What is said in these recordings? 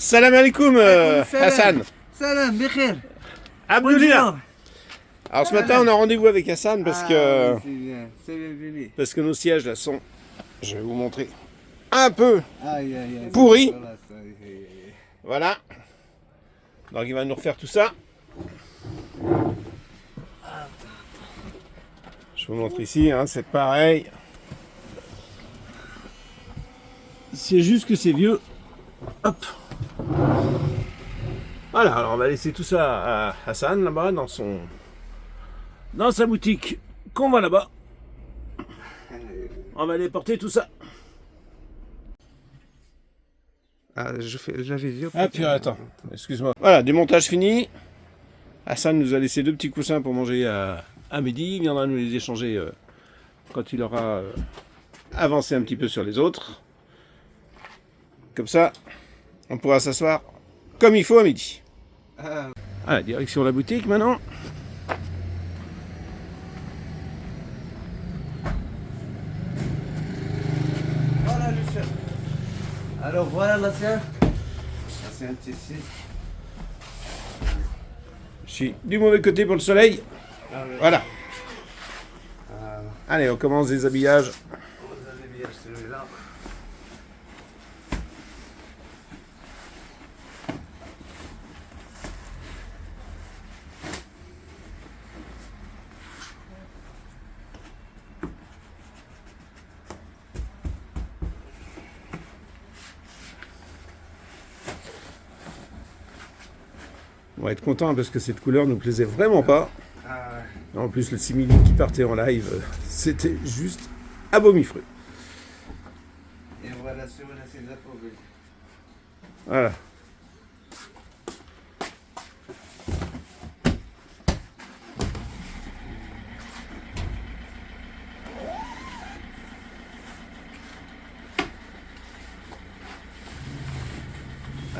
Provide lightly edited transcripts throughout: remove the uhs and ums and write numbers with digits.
Salam alaikum Hassan. Salam, Bekher. Abdullah. Alors ce matin on a rendez-vous avec Hassan parce que C'est bien, c'est bienvenu. parce que nos sièges là sont, je vais vous montrer, un peu Aïe, aïe, aïe. pourris. Voilà, ça, aïe, aïe, aïe. Voilà. Donc il va nous refaire tout ça. Je vous montre ici, hein, c'est pareil. C'est juste que c'est vieux. Hop. Voilà, alors on va laisser tout ça à Hassan là-bas dans sa boutique qu'on va là-bas. On va aller porter tout ça. Ah, j'avais dit. Ah puis attends, excuse-moi. Voilà, démontage fini. Hassan nous a laissé 2 petits coussins pour manger à midi. Il viendra nous les échanger quand il aura avancé un petit peu sur les autres. Comme ça, on pourra s'asseoir comme il faut à midi. Voilà, direction la boutique maintenant. Voilà le chef. Alors voilà la scène. La scène ici. Je suis du mauvais côté pour le soleil. Voilà. Allez, on commence les habillages. Vous avez bien celui-là. On va être content parce que cette couleur nous plaisait vraiment pas. Ah, En plus, le simili qui partait en live, c'était juste abomifreux. et voilà celui-là, c'est la poubelle. Voilà.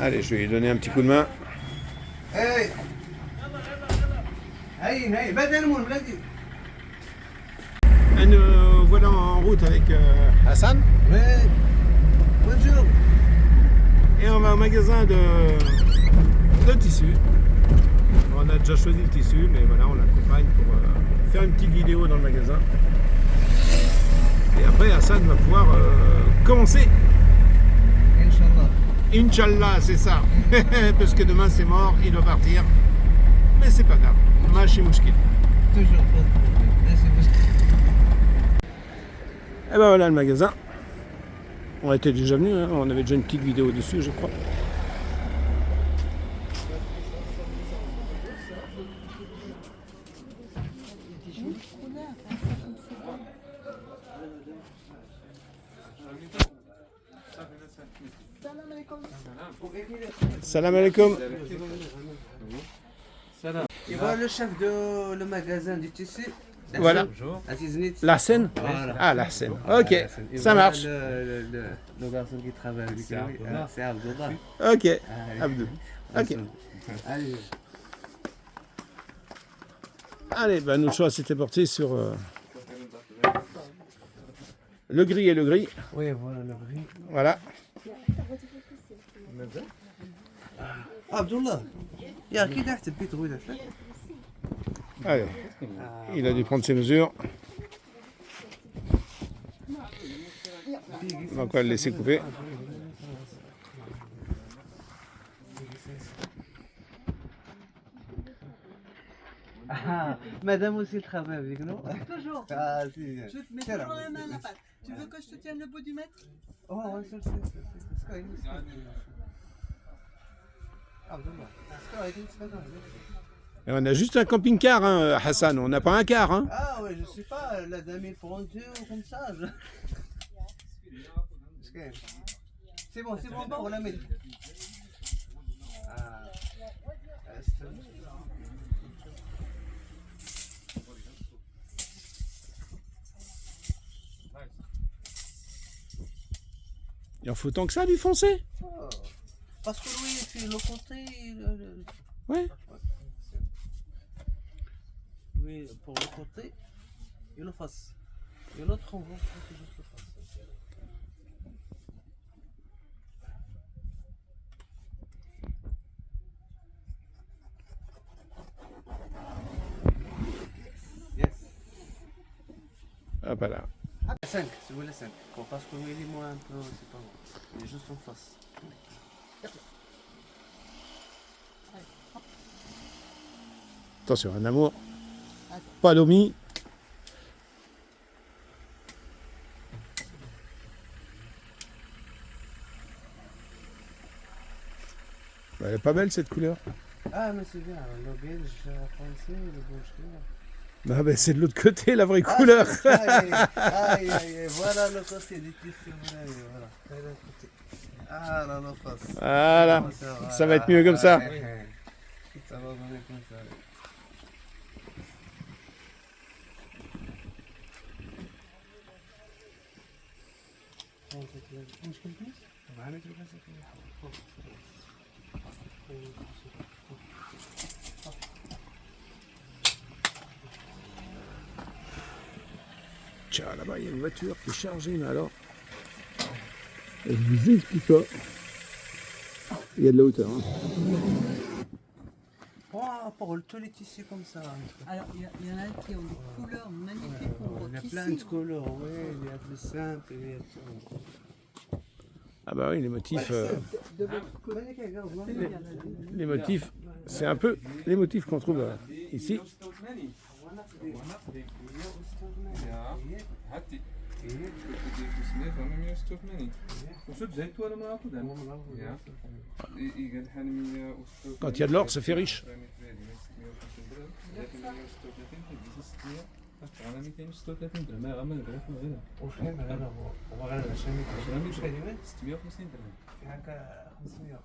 Allez, je vais lui donner un petit coup de main. Hey! Hey, بدل مون بلادي. Et nous voilà en route avec Hassan. Ouais. Bonjour. Et on va au magasin de tissus. On a déjà choisi le tissu, mais voilà, on l'accompagne pour faire une petite vidéo dans le magasin. Et après, Hassan va pouvoir commencer. Inch'Allah. Inch'Allah, c'est ça. Parce que demain c'est mort, il doit partir. Mais c'est pas grave. Machi mouchkil. Toujours pas de problème. Merci beaucoup. Et ben voilà le magasin. On était déjà venu, hein. On avait déjà une petite vidéo dessus, je crois. Salam alaikum. Et voilà le chef de le magasin du tissu. Voilà. Aziznit. La scène. Voilà. Ah, la scène. Ok, Et ça voilà marche. Le garçon qui travaille avec lui. C'est Abdullah. Ok, Abdou. Ok. Allez. Allez, ben notre choix s'était porté sur le gris et le gris. Oui, voilà le gris. Voilà. Abdullah. يا أكيد تحت البيت غوي دافع. Allez, il a dû prendre ses mesures. Donc on va le laisser couper. Ah, madame aussi travaille avec nous. Toujours. Ah, si. Je te mets toujours la main à la pâte. Tu veux que je te tienne le bout du mètre? Oh, ouais, c'est كويس. Abdullah. C'est كويس, c'est pas grave. Et on a juste un camping-car, hein, Hassan. On n'a pas un car. Hein. Ah ouais, je sais pas, la dame il prend deux ou comme ça. C'est bon, on la met. Ah. Il en faut tant que ça du foncé. Oh. Parce que lui, et puis le côté. Ouais. Oui, pour le côté et le face. Et l'autre, on va faire juste le face. Hop là. 5, si vous voulez 5. Parce que il est moins un peu, c'est pas bon. Il est juste en face. Attention, un amour. Pas d'omis. Elle est pas belle cette couleur. Ah, mais c'est bien. Le belge français, le belge clair. Ah ben c'est de l'autre côté la vraie couleur. Aïe, aïe, aïe, voilà le côté du tissu. Voilà. Voilà le côté. Ah, là, la face. Voilà, ça va être mieux comme ça. Ça va donner comme ça. Tiens, là-bas, il y a une voiture qui est chargée, mais alors, je vous explique pas. Il y a de la hauteur. Hein. Oh, pour tous les tissus comme ça. Alors, il y en a qui ont des couleurs magnifiques. On voit Il y a qu'ici, plein de couleurs, oui, il y a plus simple, il y a tout. Ah bah oui, les motifs, de l'autre côté, les motifs, c'est un peu les motifs qu'on trouve ici. Quand il y a de l'or, ça fait riche. وفهم هذا هو غير الشامي مش كلمات 650 درهم هكا 500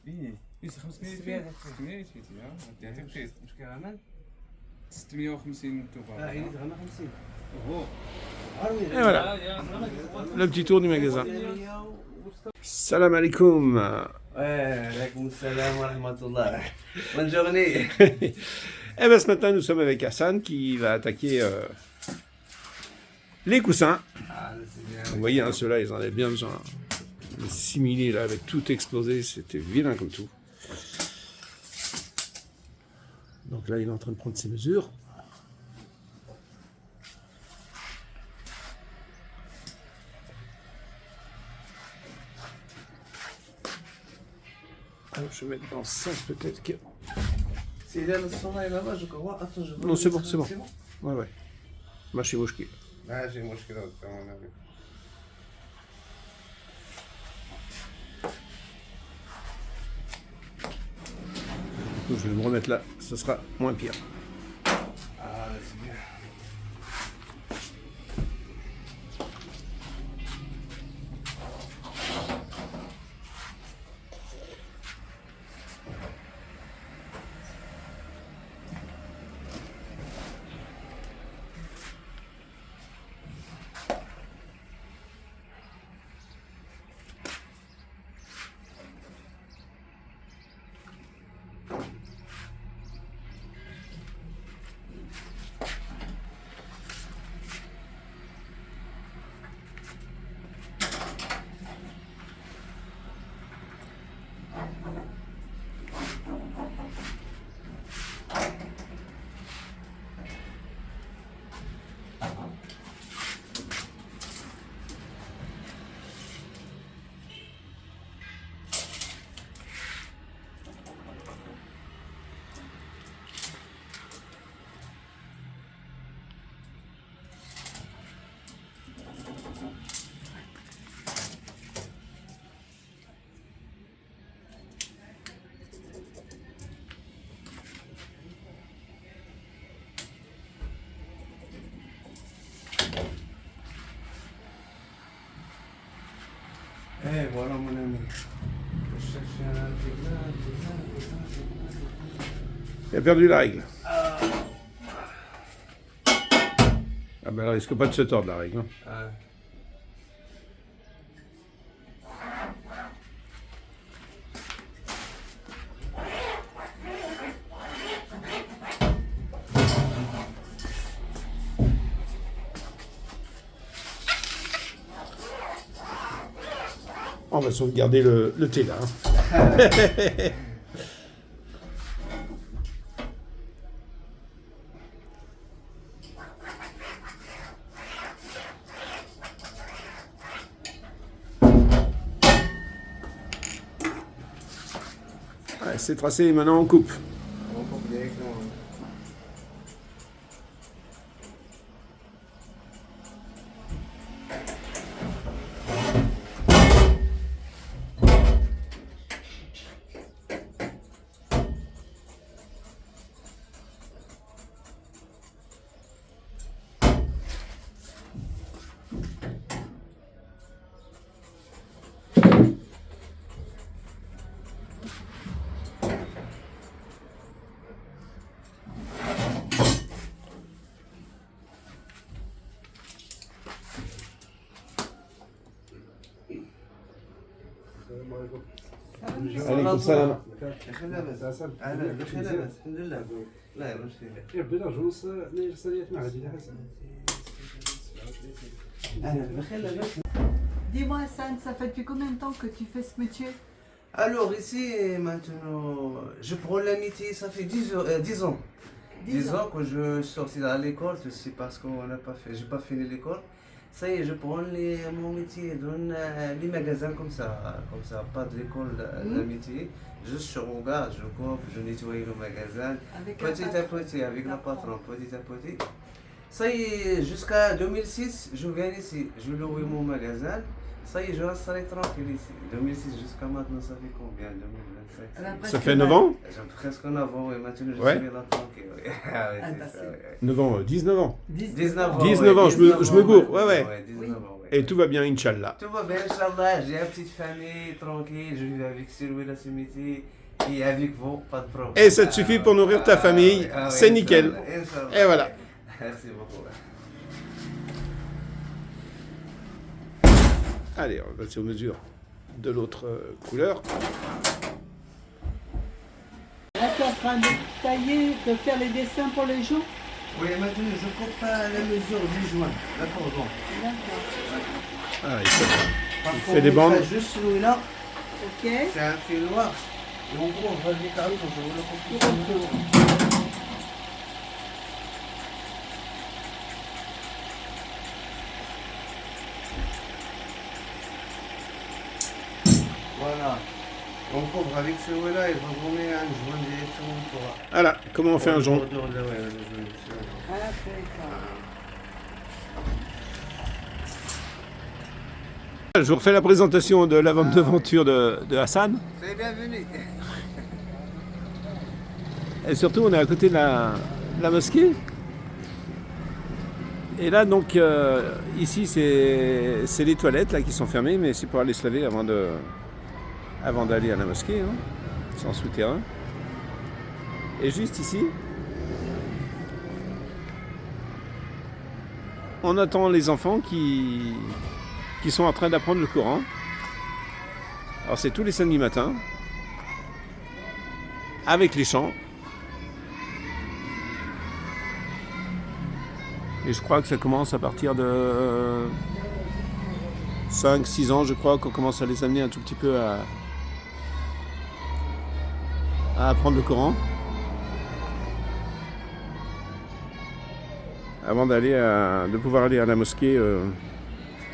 ايه 500 600 يعطيك رخيص مش كرهمان 650 توفا اي غنى 50 هو Et voilà, le petit tour du magasin. Salam alaikum. وعليكم السلام ورحمة الله. Bonne journée. Eh bien ce matin, nous sommes avec Hassan qui va attaquer les coussins. Ah, c'est bien. Vous voyez, hein, ceux-là, ils en avaient bien besoin. Les similés, là, avec tout explosé, c'était vilain comme tout. Donc là, il est en train de prendre ses mesures. Alors, je vais mettre dans ce sens, peut-être que... C'est là le soleil là-bas, je crois. Attends, je vois. Non, c'est bon, c'est bon. Ouais, ouais. ماشي مشكل. ماشي مشكلة تمام. Donc, je vais me remettre là, ce sera moins pire. Ah, c'est bien. Eh, voilà mon ami. Je cherche un Il a perdu la règle. Ah ben, elle risque pas de se tordre, la règle. Hein. Ah. On va sauvegarder le thé, là. Hein. c'est tracé et maintenant on coupe. On coupe directement. عليكم السلام. خليها بس. انا خليها بس الحمد لله. لا يا مشكلة. بلا جوز نيرساليات مع هذه انا خليها بس. Dis-moi, Hassan, ça fait depuis combien de temps que tu fais ce métier? Alors ici maintenant, je prends l'amitié, ça fait 10 ans. 10 ans que je suis sorti de l'école, c'est parce que j'ai pas fini l'école. Ça y est, je prends mon métier dans les magasins comme ça, pas de l'école d'amitié. Juste je regarde, je coupe, je nettoie le magasin, Avec petit un à petit, avec le patron, petit à petit. Ça y est, jusqu'à 2006, je viens ici, je loue mon magasin. Ça y est, je reste tranquille ici. 2006 jusqu'à maintenant, ça fait combien? 2025. Ça fait 9 ans? J'ai presque 9 ans, et maintenant je Ouais. suis là tranquille. Oui. Ah, ouais, Ah, c'est bah, ça, c'est- ouais. 9 ans, 19 ans. 19 ans. 19 ans, je me gourre, ouais. 19 ans, ouais. Et tout va bien, Inch'Allah. Tout va bien, Inch'Allah. J'ai une petite famille tranquille. Je vis avec Sylvie la Cimetière et avec vous, pas de problème. Et ça te suffit pour nourrir ta famille, Ah, ouais, c'est nickel. Inch'Allah, Inch'Allah. Et voilà. Merci beaucoup. Allez, on va passer aux mesures de l'autre couleur. Là, tu es en train de tailler, de faire les dessins pour les gens? Oui, maintenant je coupe à la mesure du joint. D'accord, bon. D'accord. Ah, Parce fait des qu'on bandes. met ça juste celui-là, Ok. c'est un fil noir. Et en gros, on va le décaler, on va le couper comme ça. Voilà. On couvre avec celui-là et on va donner un joint directement pour... Voilà, comment on fait un jonc? Je vous refais la présentation de la vente d'aventure de Hassan. C'est bienvenu. Et surtout, on est à côté de la mosquée. Et là, donc, ici, c'est les toilettes là, qui sont fermées, mais c'est pour aller se laver avant d'aller à la mosquée. Hein. C'est en souterrain. Et juste ici, on attend les enfants qui sont en train d'apprendre le Coran. Alors, c'est tous les samedis matins, avec les chants. Et je crois que ça commence à partir de 5-6 ans, je crois, qu'on commence à les amener un tout petit peu à apprendre le Coran. Avant de pouvoir aller à la mosquée,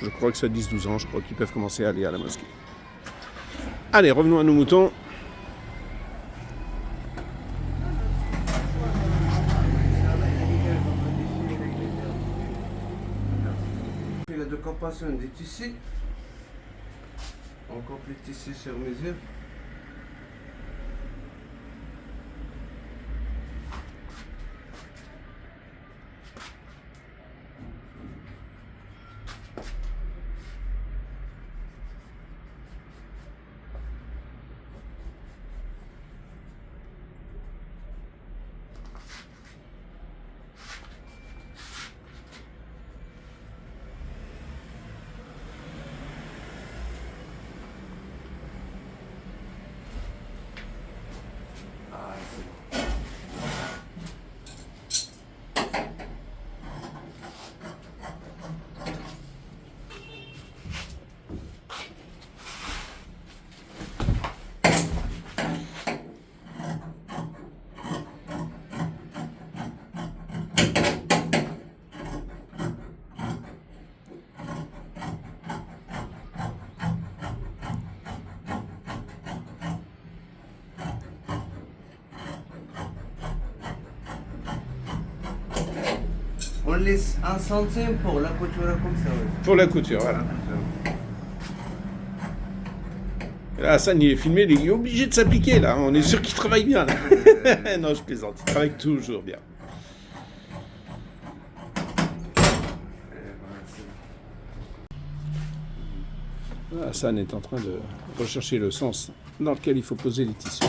je crois que c'est à 10-12 ans, je crois qu'ils peuvent commencer à aller à la mosquée. Allez, revenons à nos moutons. La décompation des tissus. On coupe les tissus sur mesure. On laisse 1 centime pour la couture comme ça. Ouais. Pour la couture, voilà. Là, Hassan, il est filmé, il est obligé de s'appliquer, là. On est sûr qu'il travaille bien, là. Non, je plaisante, il travaille toujours bien. Là, Hassan est en train de rechercher le sens dans lequel il faut poser les tissus.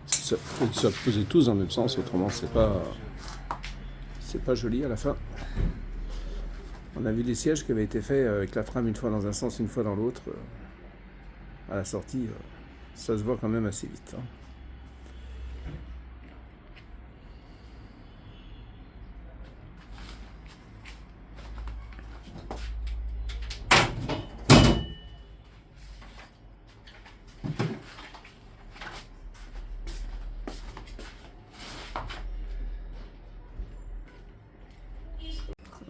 Il faut qu'ils soient posés tous dans le même sens, autrement c'est pas joli à la fin. On a vu des sièges qui avaient été faits avec la trame une fois dans un sens, une fois dans l'autre. À la sortie, ça se voit quand même assez vite. Hein.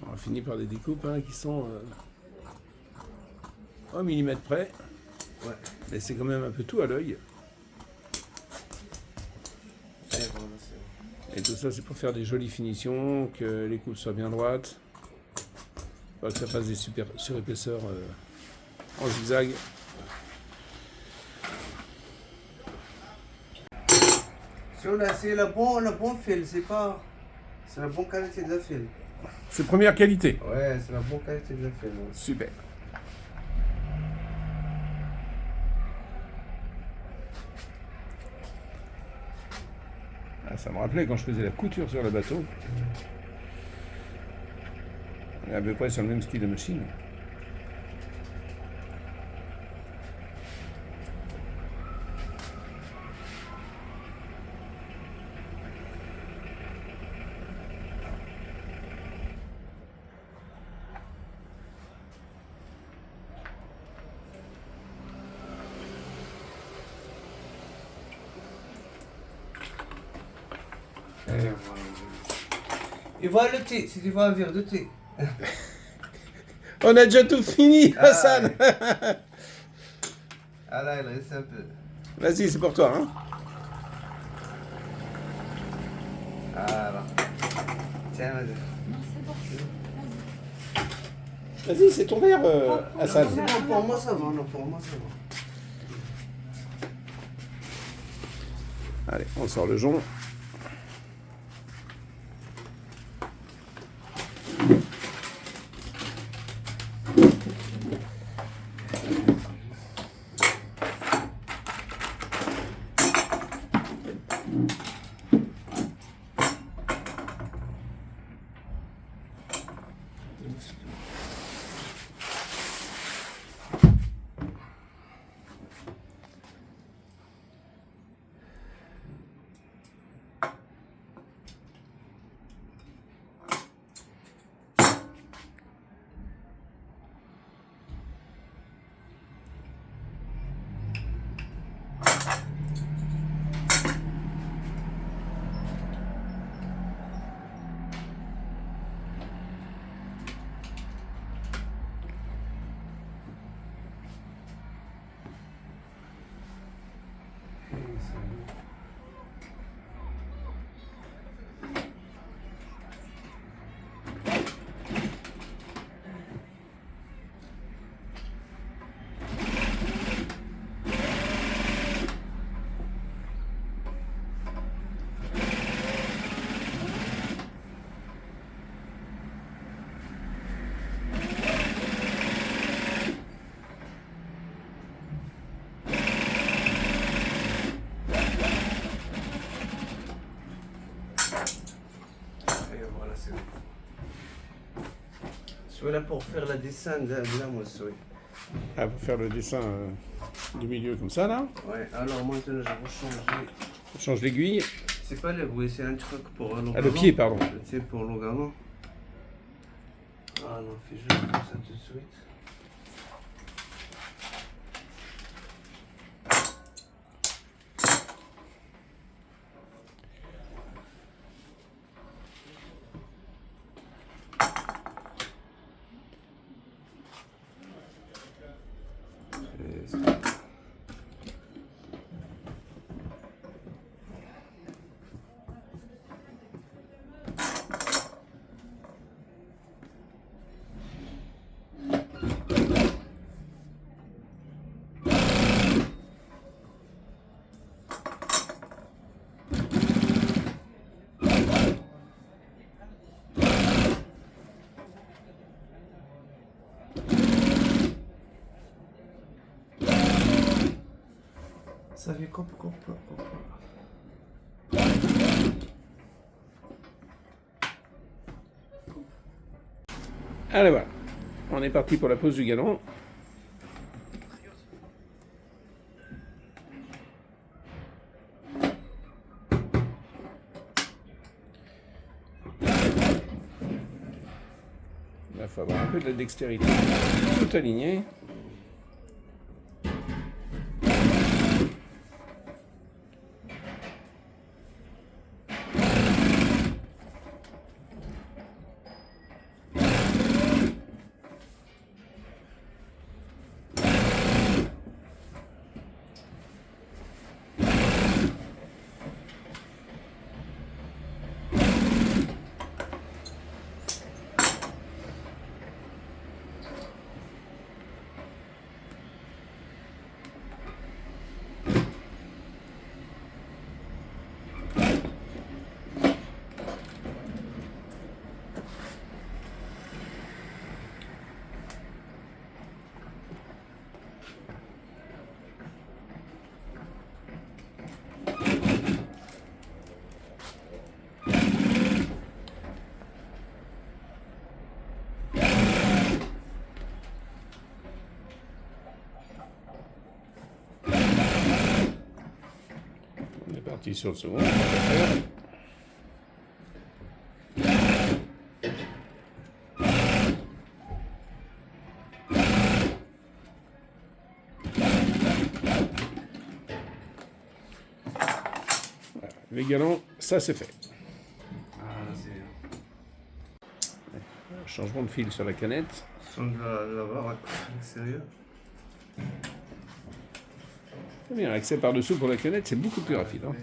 On finit par des découpes qui sont au millimètre près. Ouais. Mais c'est quand même un peu tout à l'œil. Et tout ça, c'est pour faire des jolies finitions, que les coupes soient bien droites, pas que ça fasse des surépaisseurs en zigzag. C'est le bon fil, c'est la bonne qualité de fil. C'est première qualité. Ouais, c'est la bonne qualité de fil. Ouais. Super. Ah, ça me rappelait quand je faisais la couture sur le bateau. On est à peu près sur le même style de machine. Et voilà le thé, si tu veux un verre de thé. On a déjà tout fini, Hassan. Ouais. Ah là, il reste un peu. Vas-y, c'est pour toi. Hein. Voilà. Tiens, vas-y. Vas-y, c'est ton verre, Hassan. Non, pour moi ça va, non, pour moi ça va. Allez, on sort le jonc. Celui-là pour faire le dessin de la mousse, oui. Ah, pour faire le dessin du milieu comme ça, là. Ouais, alors maintenant je vais changer. On change l'aiguille. C'est pas l'aiguille, c'est un truc pour le Ah, le pied, pardon. C'est pour le gamin. Ah non, fais juste comme ça tout de suite. Ça fait coupe. Allez voilà, on est parti pour la pose du galon. Il faut avoir un peu de la dextérité. Tout aligné. On est parti sur le second. Voilà, les galons, ça c'est fait. Ah, c'est Changement de fil sur la canette. sont là-bas, ouais. Sérieux. Très bien, l'accès par-dessous pour la canette, c'est beaucoup plus rapide. Hein.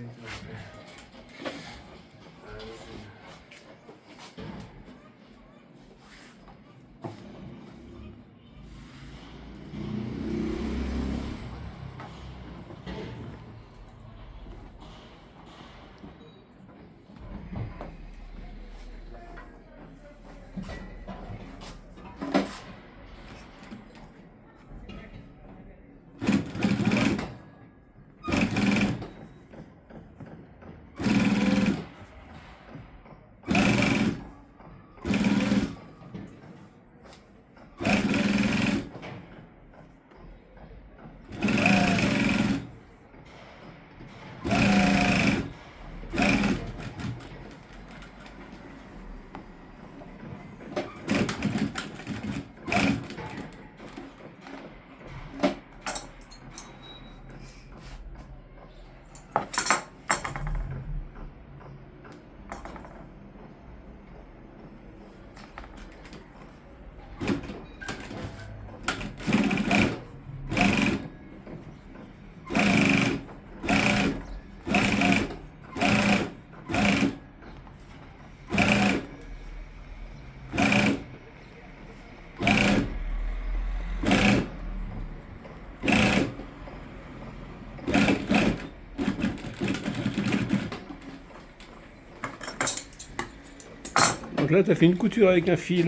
Donc là, tu as fait une couture avec un fil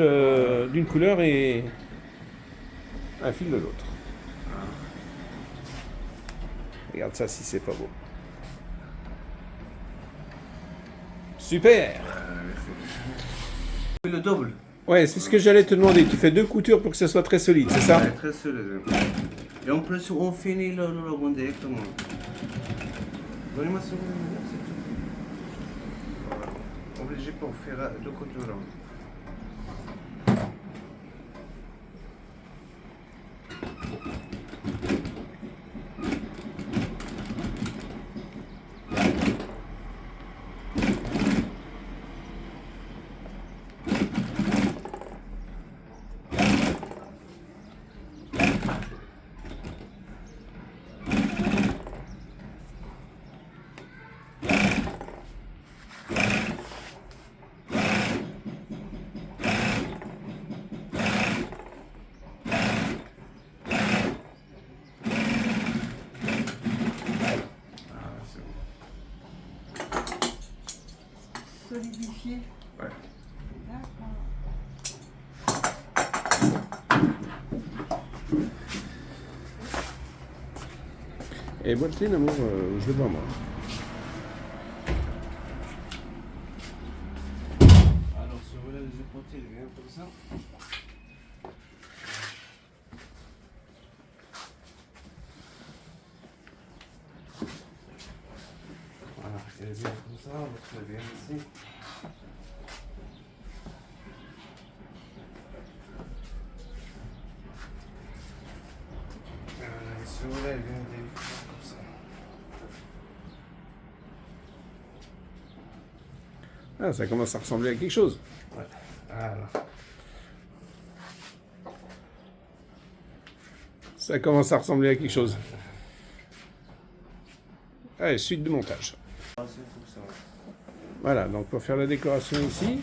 d'une couleur et un fil de l'autre. Regarde ça si c'est pas beau. Super! Le double. Ouais, c'est ce que j'allais te demander. Tu fais 2 coutures pour que ça soit très solide, c'est ça? Ouais, très solide. Et en plus, on finit le rond directement. Donnez-moi ce c'est tout. Voilà. Obligé pour faire 2 coutures. Solidifié. Ouais. D'accord. Et boîtier d'amour, je le vois moi. Alors, si vous voulez les époter, il vient comme ça. Voilà, il vient comme ça, on le bien ici. Voilà, et si vous voulez, il vient comme ça. Ah, ça commence à ressembler à quelque chose. Ouais, voilà. Ça commence à ressembler à quelque chose. Allez, suite de montage. Ah, c'est comme ça. Voilà, donc pour faire la décoration ici,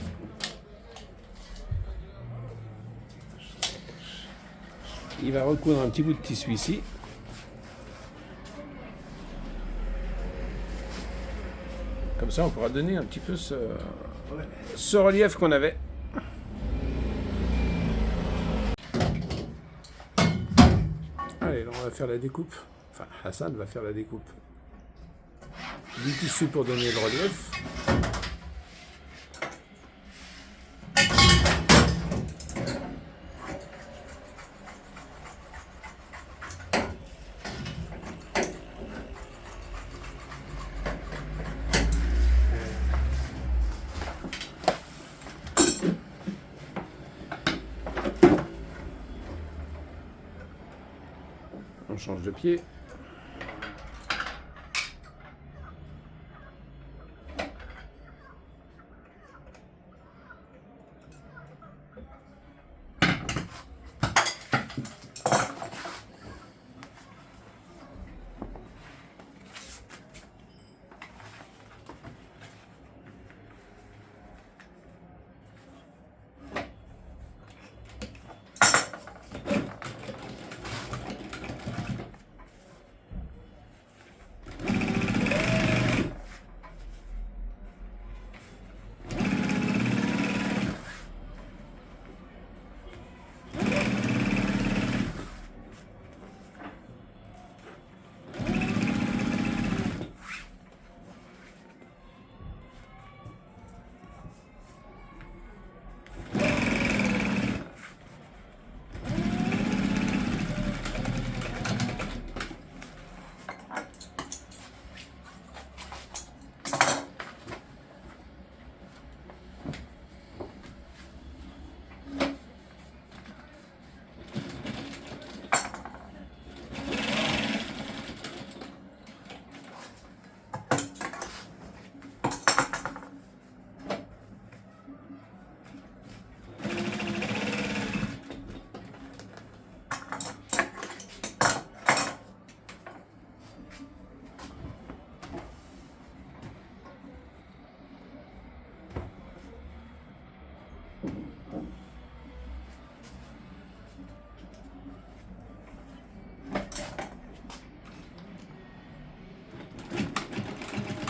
il va recoudre un petit bout de tissu ici. Comme ça, on pourra donner un petit peu ce relief qu'on avait. Allez, là, on va faire la découpe. Enfin, Hassan va faire la découpe du tissu pour donner le relief. On change de pied.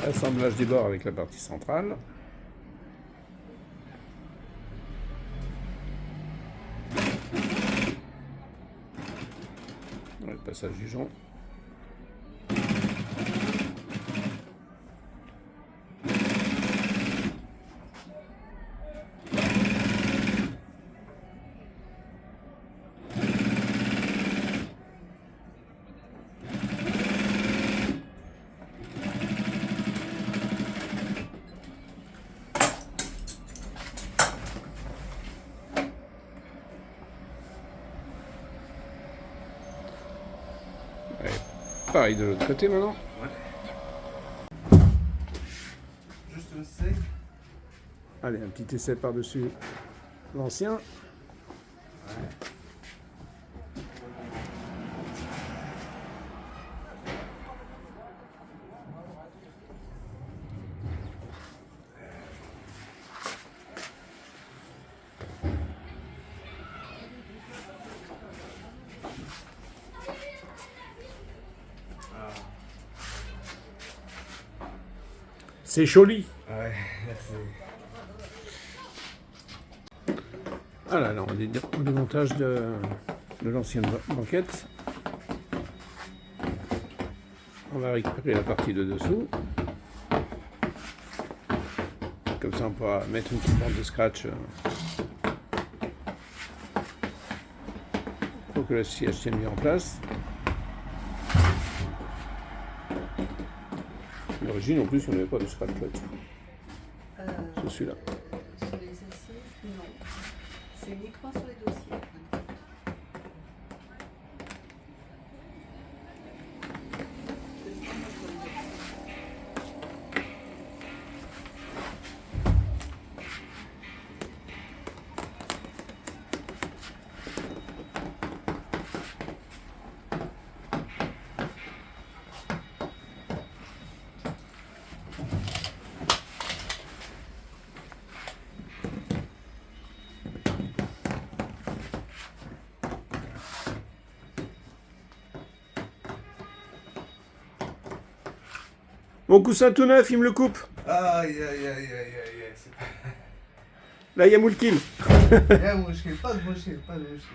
Assemblage des bords avec la partie centrale. Le passage du jonc. Allez, pareil de l'autre côté maintenant. Ouais. Juste un essai. Allez, un petit essai par-dessus l'ancien. C'est joli. Ouais, merci. Voilà, là, on est au démontage de l'ancienne banquette. On va récupérer la partie de dessous. Comme ça, on pourra mettre une petite bande de scratch pour que le siège tienne bien en place. L'origine, en plus, on n'avait pas de scratch là-dessus. C'est celui-là. Sur les assises, non. C'est uniquement sur les dossiers. Mon coussin tout neuf, il me le coupe. Aïe, aïe, aïe, aïe, aïe, aïe. C'est Là, il y a Moulkin. pas mouché, pas de mouché, pas de mouché.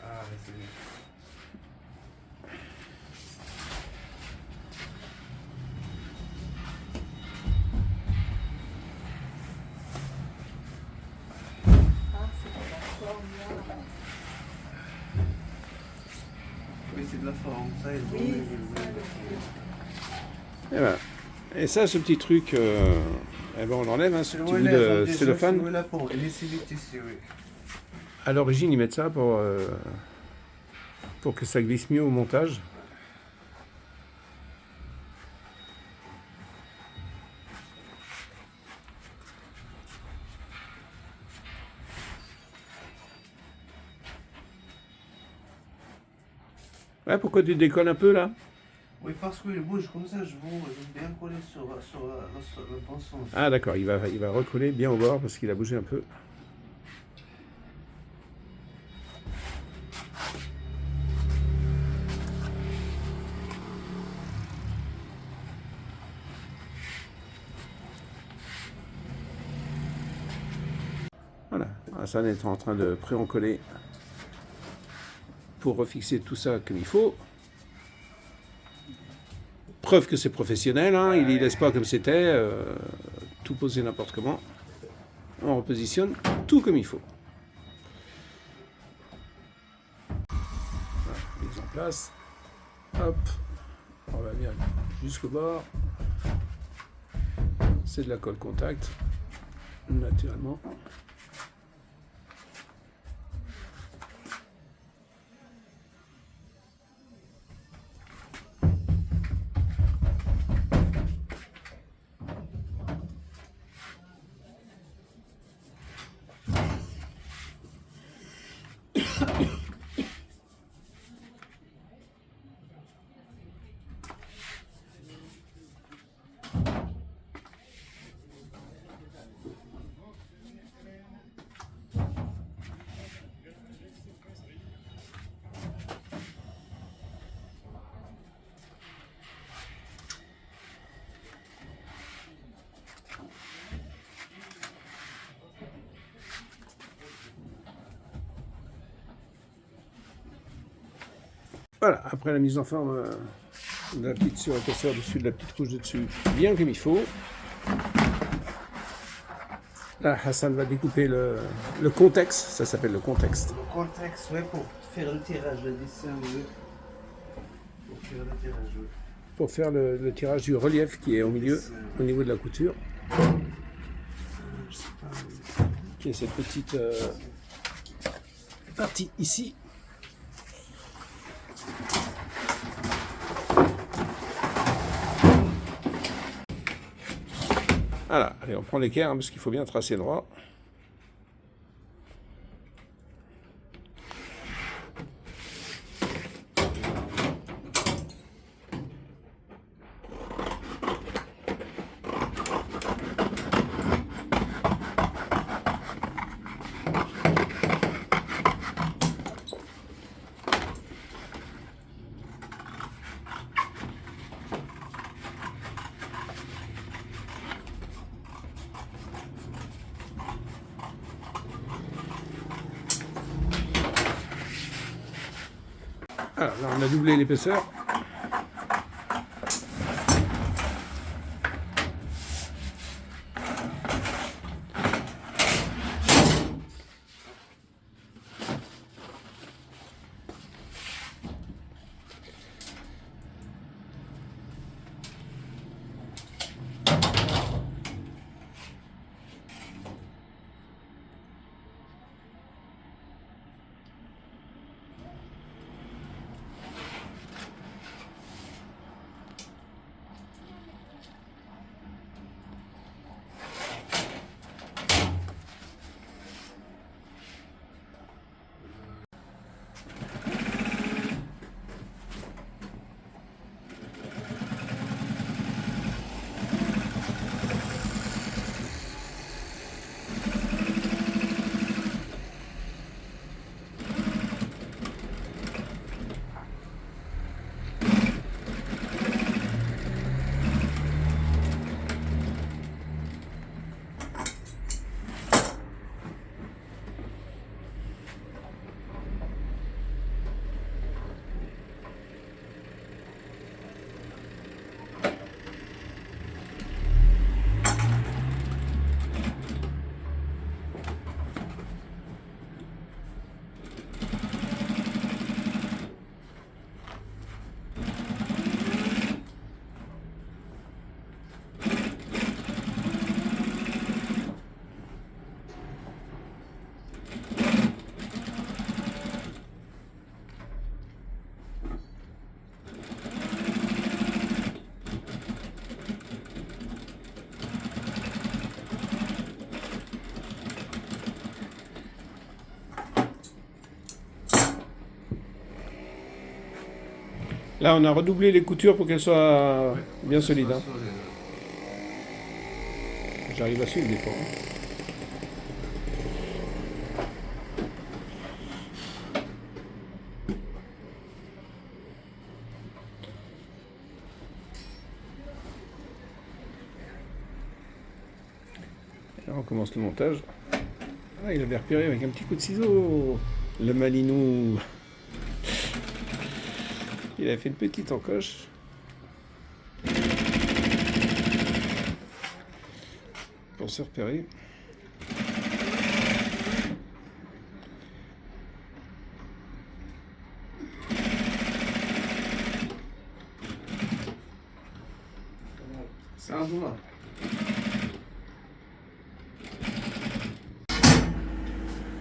Ah, c'est bien. Ah, c'est de la forme là. Oui, c'est de la forme. Ça, ils ont Oui, mis c'est ça, Et, voilà. Et ça, ce petit truc, eh ben, on l'enlève, hein, ce petit bout le de cellophane. Voilà pour laisser les tissus, oui. À l'origine, ils mettent ça pour que ça glisse mieux au montage. Ouais, pourquoi tu décolles un peu là? Oui, parce qu'il bouge comme ça, j'aime bien coller sur le bon sens. Ah d'accord, il va recoller bien au bord parce qu'il a bougé un peu. Voilà, Hassan est en train de pré-encoller pour refixer tout ça comme il faut. Preuve que c'est professionnel, hein, il ne laisse pas comme c'était, tout poser n'importe comment. On repositionne tout comme il faut. Voilà, mise en place. Hop, on va bien jusqu'au bord. C'est de la colle contact, naturellement. Voilà, après la mise en forme de la petite surépaisseur dessus, de la petite couche de dessus, bien comme il faut. Là, Hassan va découper le contexte, ça s'appelle le contexte. Le contexte, oui, pour faire le tirage, le dessin, oui. Pour faire le tirage, oui. Pour faire le tirage du relief qui est au milieu, au niveau de la couture. Qui est cette petite partie ici. Voilà, allez, on prend l'équerre hein, parce qu'il faut bien tracer droit. Voilà, là on a doublé l'épaisseur. Là, on a redoublé les coutures pour qu'elles soient bien solides. Hein. J'arrive à suivre des fois. Hein. Et là, on commence le montage. Ah, il avait repéré avec un petit coup de ciseau. Le malinou. Il a fait une petite encoche. Pour se repérer. C'est un doigt.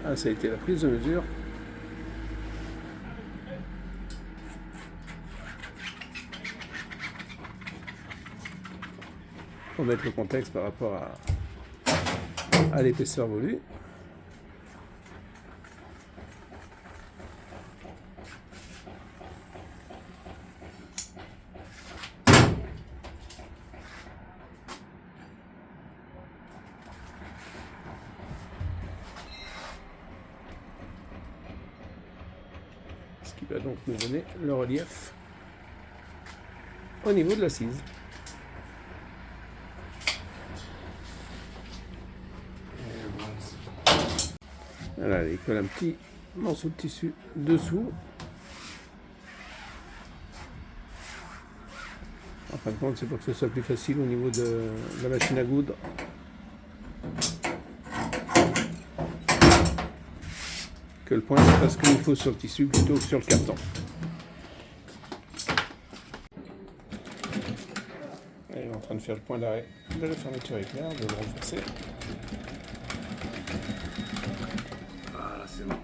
Ah, ça a été la prise de mesure. Pour mettre le contexte par rapport à l'épaisseur voulue. Ce qui va donc nous donner le relief au niveau de l'assise. Voilà, il colle un petit morceau de tissu dessous. En fin de compte, c'est pour que ce soit plus facile au niveau de la machine à coudre. Que le point se fasse comme il faut sur le tissu plutôt que sur le carton. Et il est en train de faire le point d'arrêt de la fermeture éclair, de le renforcer. Voilà, c'est bon.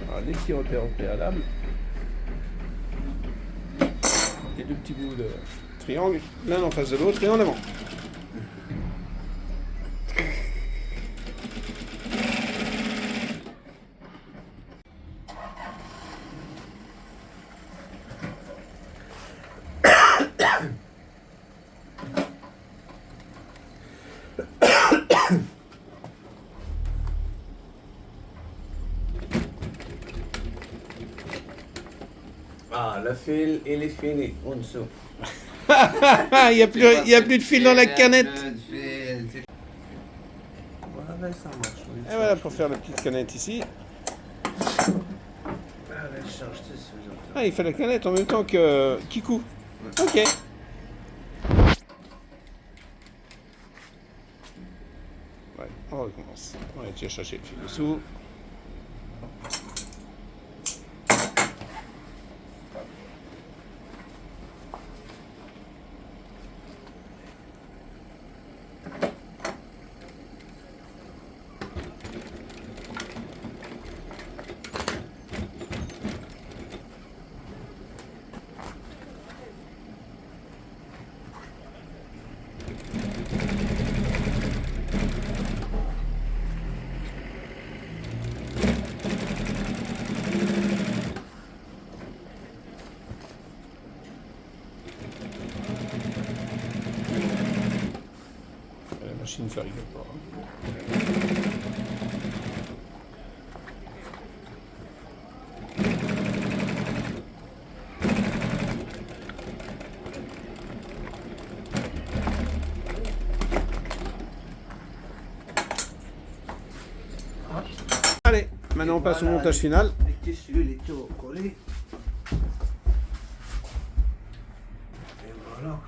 Alors, des petits repères au préalable. Et deux petits bouts de triangle, l'un en face de l'autre et en avant. Ah, le fil, il est fini, en dessous. Il n'y a plus de fil dans la canette. Voilà, ça marche. Oui, Et voilà pour faire la petite canette ici. Voilà, je charge tout ce genre. Ah, il fait la canette en même temps que Kikou. Ok. Ouais, on recommence. On va essayer de chercher le fil dessous. La machine, ça rigole pas. Allez, maintenant on passe au montage final. Les tissus, les tout collés. Et voilà.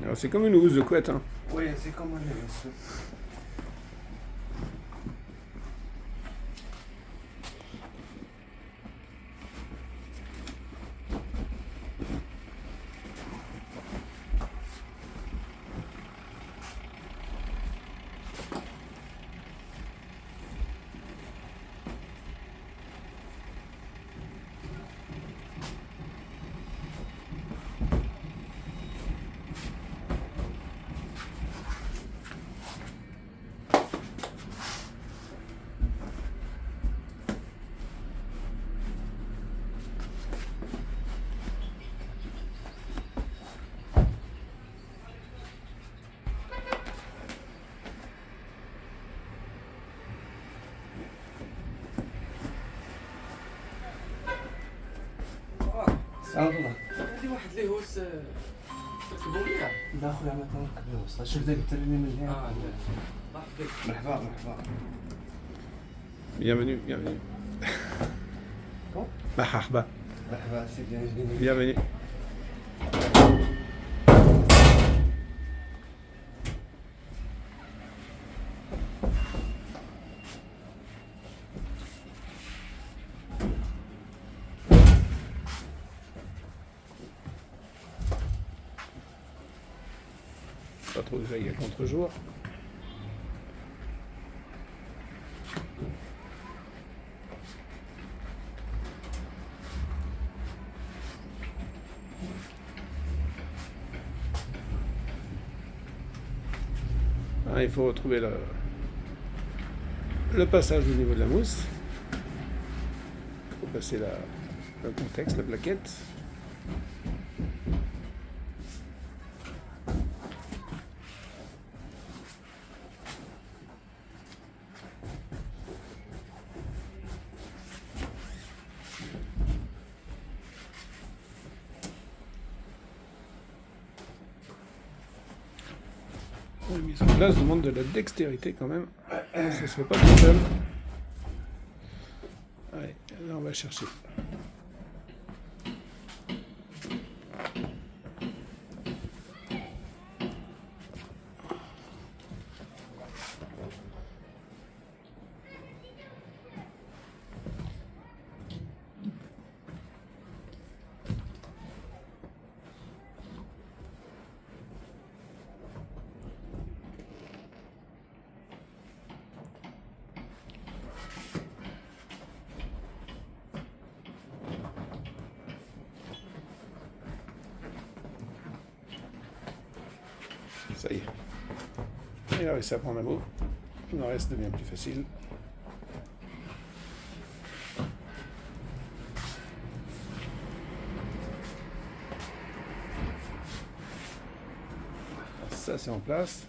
Alors, c'est comme une housse de couette. Hein. Oui, c'est comme un éléphant. الله هذه واحد اللي هو تركبوا ليها. لا خويا ما تنركبوش شوف داك الترني من هنا لا مرحبا بك. مرحبا مرحبا Bienvenue, bienvenue. Bon. Marhaba. مرحبا سيدي جبيني Bienvenue. Pas trop de veille à contre-jour. Ah, il faut retrouver le passage au niveau de la mousse. Il faut passer le contexte, la plaquette. La mise en place demande de la dextérité quand même. Ça se fait pas tout seul. Allez, là on va chercher. Ça y est. Et là, ça prend un bout. Le reste devient plus facile. Ça, c'est en place.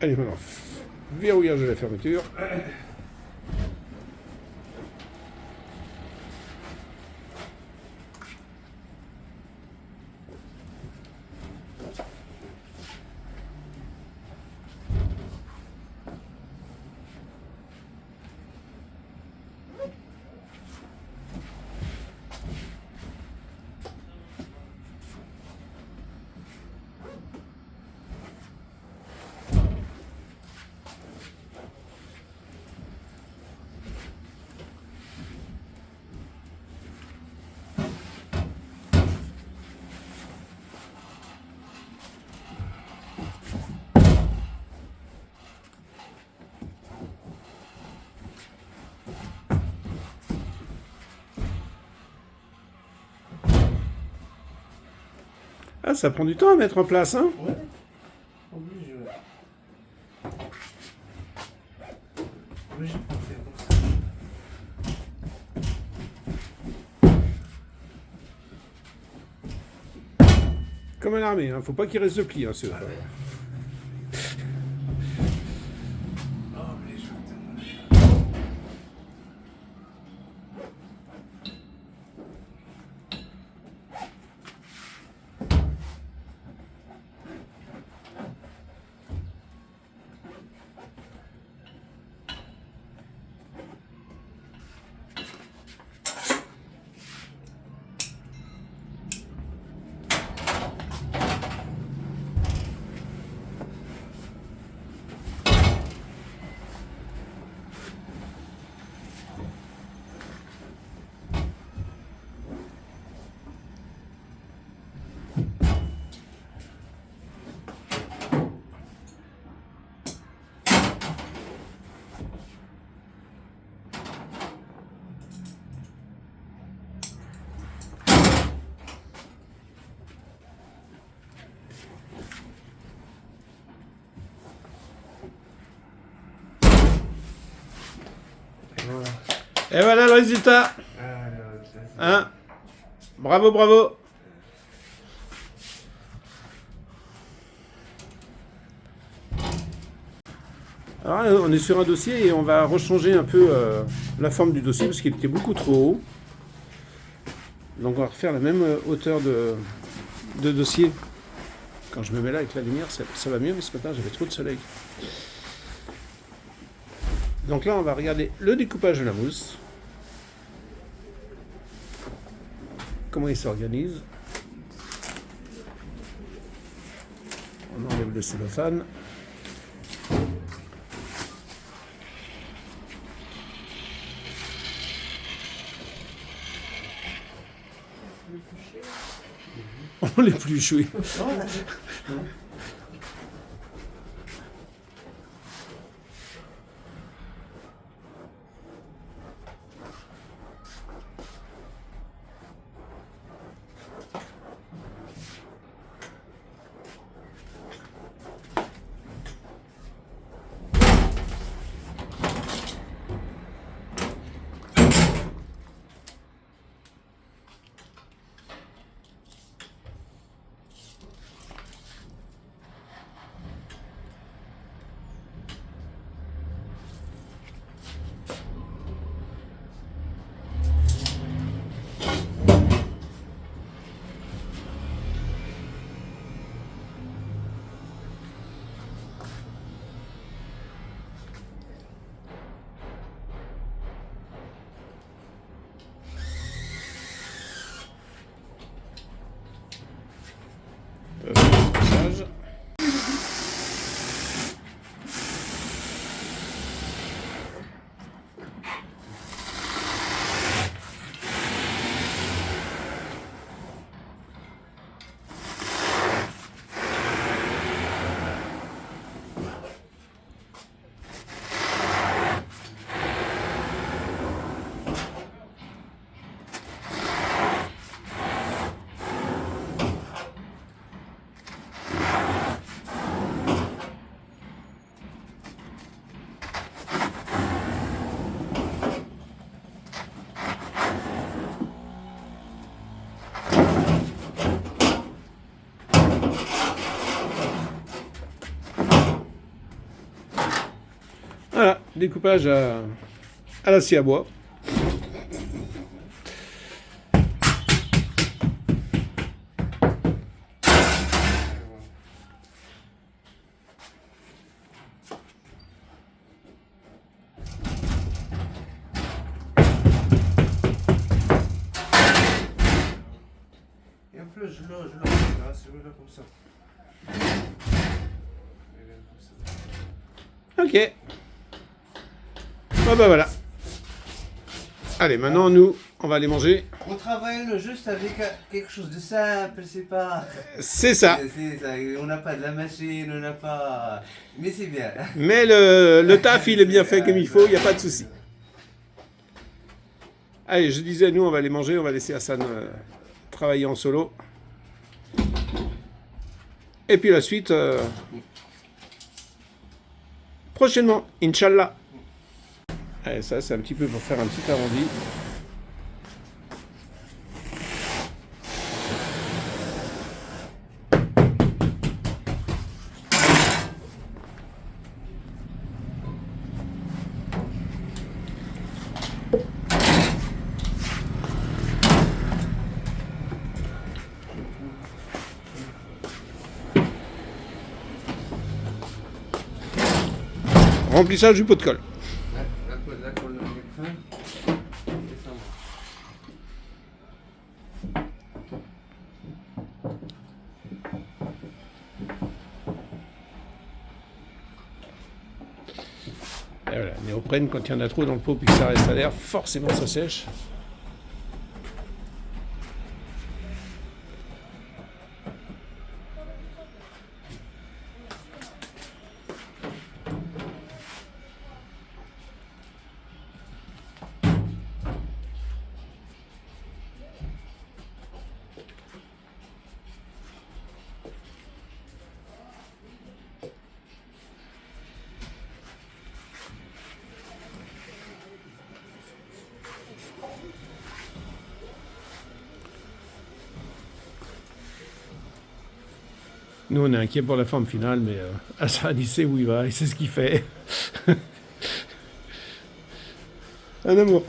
Allez, maintenant, verrouillage de la fermeture. Ah, ça prend du temps à mettre en place, hein? Ouais. Obligé, ouais. Obligé pour faire comme ça. Comme à l'armée, hein. Faut pas qu'il reste de plis, hein, ceux-là. Ah ouais. Obligé. Voilà. Et voilà le résultat. Hein? Bravo, bravo. Alors là, on est sur un dossier et on va rechanger un peu la forme du dossier parce qu'il était beaucoup trop haut. Donc on va refaire la même hauteur de dossier. Quand je me mets là avec la lumière, ça va mieux, mais ce matin j'avais trop de soleil. Donc là, on va regarder le découpage de la mousse. Comment il s'organise. On enlève le cellophane. On l'épluche, oui. découpage à la scie à bois. Et un peu, je le là, celui-là comme ça. Et là, comme ça. Ok. Bon bah voilà. Allez, maintenant nous, on va aller manger. On travaille juste avec quelque chose de simple, c'est pas. C'est ça. C'est ça, on n'a pas de la machine, on n'a pas. Mais c'est bien. Mais le taf, il est bien fait comme il faut, il n'y a pas de souci. Allez, je disais, nous, on va aller manger, on va laisser Hassan travailler en solo. Et puis la suite, prochainement, Inch'Allah. Allez, ça, c'est un petit peu pour faire un petit arrondi. Remplissage du pot de colle. La colle, on met fin. Et ça marche. Et voilà, néoprène, quand il y en a trop dans le pot puis que ça reste à l'air, forcément ça sèche. Nous, on est inquiets pour la forme finale, mais Hassan, il sait où il va, il sait ce qu'il fait. Un amour.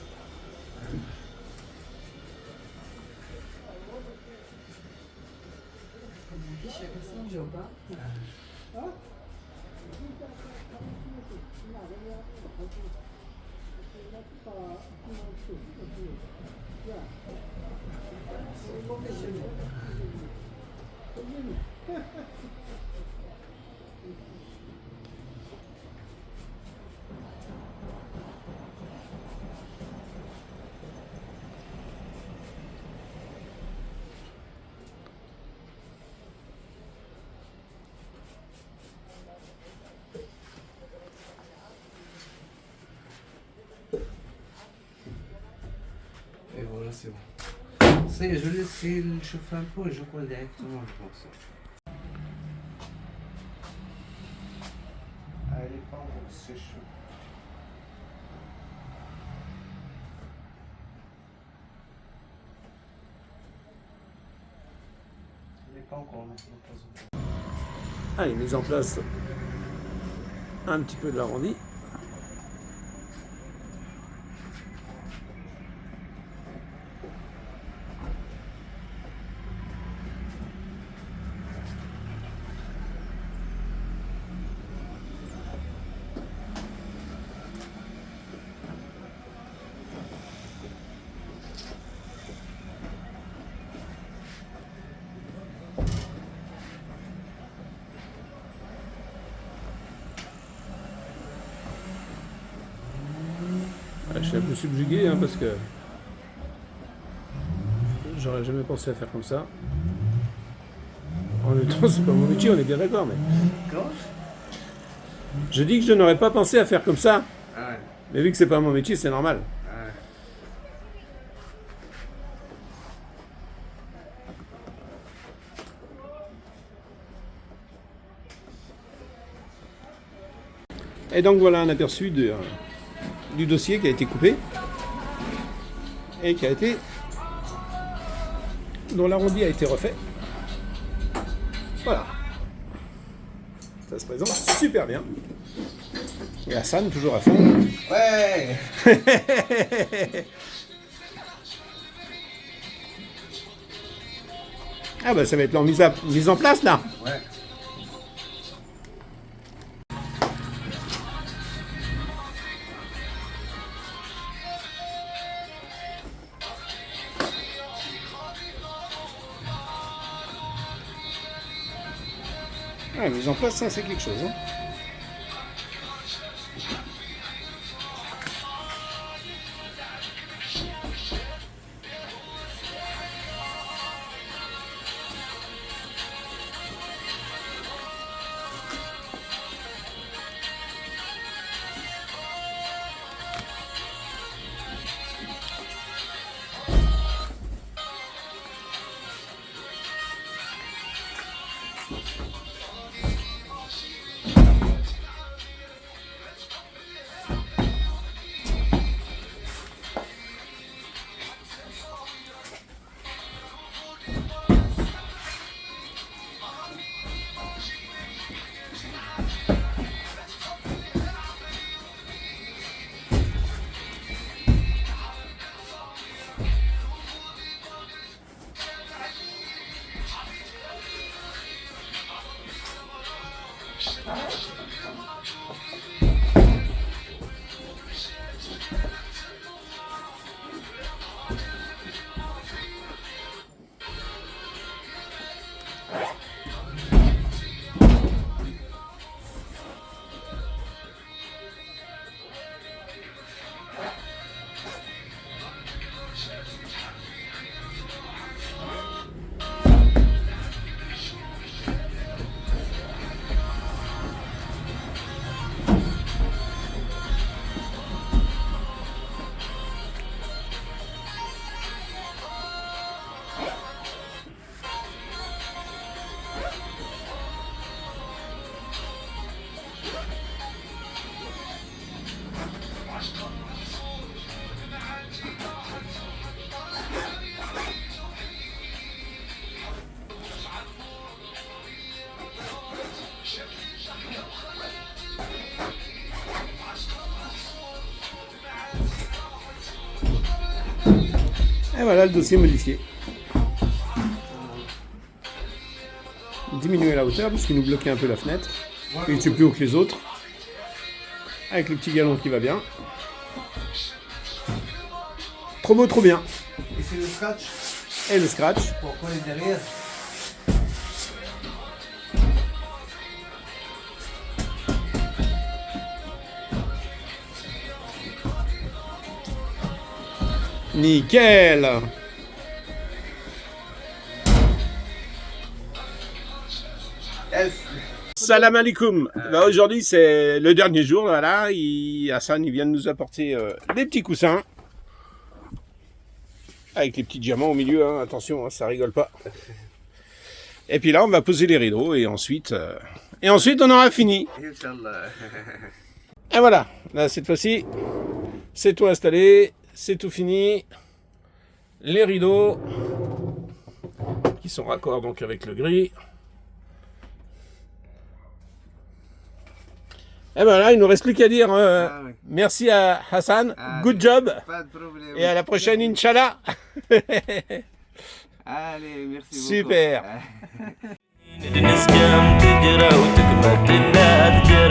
Et voilà, c'est bon. Ça y est, je laisse le chauffer un peu et je colle directement, je pense. Ah, elle est pas encore sèche. Elle n'est pas encore, non, pas encore. Allez, mise en place un petit peu de l'arrondi. Je suis un peu subjugué hein, parce que j'aurais jamais pensé à faire comme ça. En même temps, c'est pas mon métier, on est bien d'accord, mais. Comment? Je dis que je n'aurais pas pensé à faire comme ça, Ah ouais. mais vu que c'est pas mon métier, c'est normal. Ah ouais. Et donc voilà un aperçu du dossier qui a été coupé et qui a été dont l'arrondi a été refait. Voilà. Ça se présente super bien. Et Hassan, toujours à fond. Ouais. Ah bah ça va être en mise en place là. Ouais. Ah, mise en place, ça c'est quelque chose. Hein. Et voilà le dossier modifié. Diminuer la hauteur parce qu'il nous bloquait un peu la fenêtre. Il était plus haut que les autres. Avec le petit galon qui va bien. Trop beau, trop bien. Et c'est le scratch Et le scratch. pour coller derrière. Nickel. Yes. Salam alaikum. Bah, aujourd'hui c'est le dernier jour, voilà. Hassan il vient de nous apporter des petits coussins. Avec les petits diamants au milieu, hein. Attention, hein, ça rigole pas. Et puis là on va poser les rideaux et ensuite on aura fini. Inch'Allah. Et voilà, là cette fois-ci, c'est tout installé, c'est tout fini. Les rideaux qui sont raccords donc avec le gris. Et ben là, il ne nous reste plus qu'à dire oui. merci à Hassan, Ah, good job, Pas de problème. et à la prochaine, Inch'Allah. Allez, merci beaucoup. Super. الناس كام تجرى وتكمل الناس تجرى